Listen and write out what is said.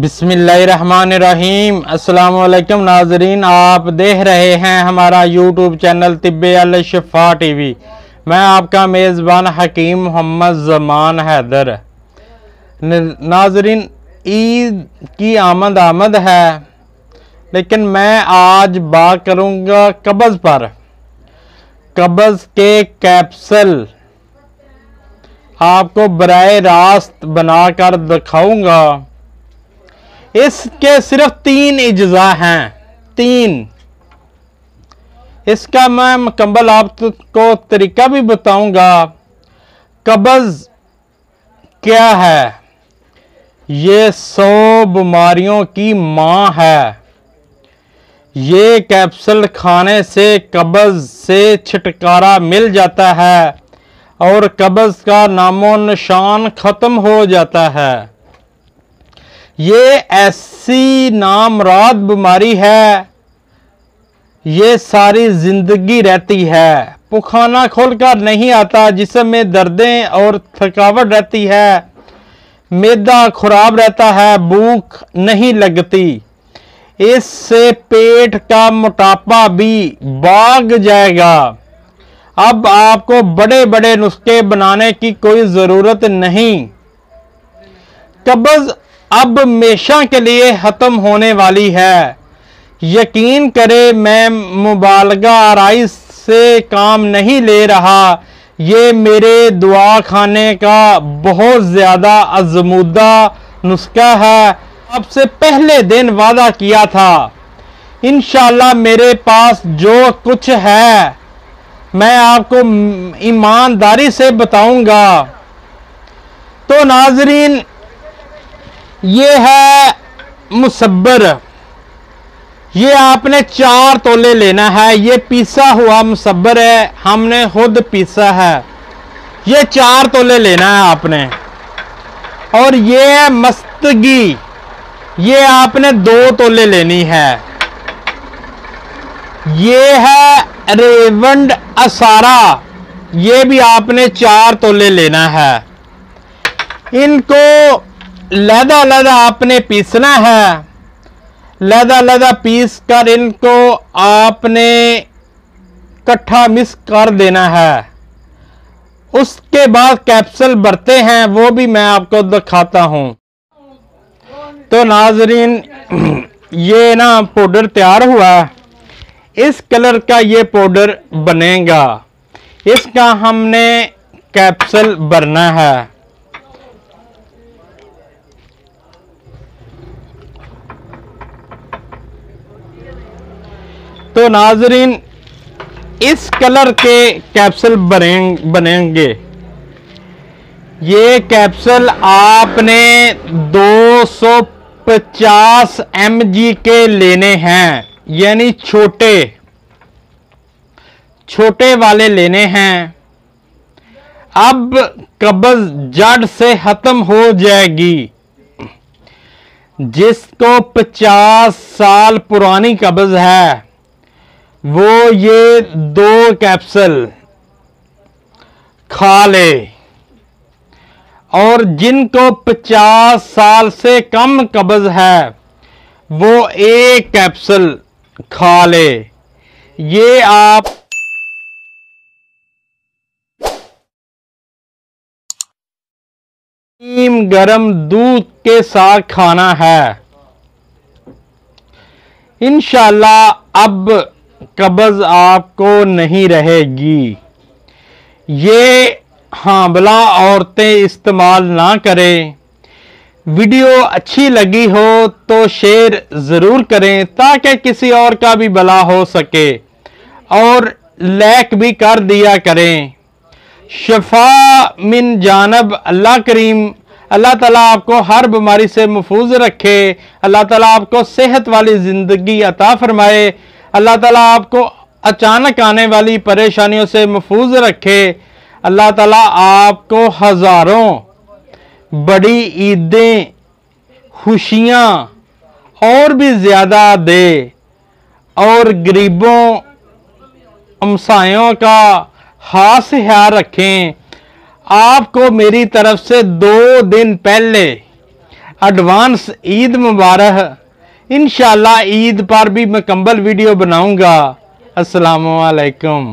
बिस्मिल्लाहिर्रहमानिर्रहीम। अस्सलाम वालेकुम नाजरीन, आप देख रहे हैं हमारा यूट्यूब चैनल तिब्बे अल शिफा टीवी। मैं आपका मेज़बान हकीम मोहम्मद ज़मान हैदर। नाजरीन, ईद की आमद है, लेकिन मैं आज बात करूँगा कब्ज़ पर। कब्ज़ के कैप्सूल आपको बराह रास्त बनाकर दिखाऊंगा। इसके सिर्फ 3 इज्जा हैं, 3। इसका मैं मुकम्मल आपको तरीका भी बताऊंगा। कब्ज़ क्या है? ये 100 बीमारियों की मां है। ये कैप्सूल खाने से कब्ज़ से छुटकारा मिल जाता है और कब्ज़ का नामो निशान खत्म हो जाता है। ये ऐसी नामराद बीमारी है, ये सारी जिंदगी रहती है। पुखाना खोलकर नहीं आता, जिसमें दर्दें और थकावट रहती है। मैदा खराब रहता है, भूख नहीं लगती। इससे पेट का मोटापा भी भाग जाएगा। अब आपको बड़े बड़े नुस्खे बनाने की कोई ज़रूरत नहीं। कब्ज़ अब हमेशा के लिए ख़त्म होने वाली है। यकीन करें, मैं मुबालगा आराई से काम नहीं ले रहा। ये मेरे दुआ खाने का बहुत ज़्यादा आज़मूदा नुस्खा है। आपसे पहले दिन वादा किया था, इंशाअल्लाह मेरे पास जो कुछ है मैं आपको ईमानदारी से बताऊंगा। तो नाजरीन, ये है मुसब्बर। ये आपने 4 तोले लेना है। ये पीसा हुआ मुसब्बर है, हमने खुद पीसा है। ये 4 तोले लेना है आपने। और ये है मस्तगी, ये आपने 2 तोले लेनी है। ये है रेवंड असारा, ये भी आपने 4 तोले लेना है। इनको लहदा आपने पीसना है। लहदा पीस कर इनको आपने इकट्ठा मिक्स कर देना है। उसके बाद कैप्सूल भरते हैं, वो भी मैं आपको दिखाता हूं। तो नाजरीन, ये ना पाउडर तैयार हुआ। इस कलर का ये पाउडर बनेगा। इसका हमने कैप्सूल भरना है। तो नाजरीन, इस कलर के कैप्सूल बनेंगे। ये कैप्सूल आपने 250 mg के लेने हैं, यानी छोटे वाले लेने हैं। अब कब्ज़ जड़ से खत्म हो जाएगी। जिसको 50 साल पुरानी कब्ज़ है, वो ये 2 कैप्सूल खा ले। और जिनको 50 साल से कम कब्ज़ है, वो 1 कैप्सूल खा ले। ये आप गरम दूध के साथ खाना है। इंशाअल्लाह अब कब्ज़ आपको नहीं रहेगी। ये हामला औरतें इस्तेमाल ना करें। वीडियो अच्छी लगी हो तो शेयर ज़रूर करें, ताकि किसी और का भी भला हो सके। और लाइक भी कर दिया करें। शफा मिन जानब अल्लाह करीम। अल्लाह ताला आपको हर बीमारी से महफूज रखे। अल्लाह ताला आपको सेहत वाली ज़िंदगी अता फरमाए। अल्लाह ताला आपको अचानक आने वाली परेशानियों से महफूज रखे। अल्लाह ताला आपको हज़ारों बड़ी ईदें, खुशियाँ और भी ज़्यादा दे। और गरीबों हमसायों का खास ख्याल रखें। आपको मेरी तरफ से 2 दिन पहले एडवांस ईद मुबारक। इंशाल्लाह ईद पर भी मुकम्मल वीडियो बनाऊंगा। अस्सलामु अलैकुम।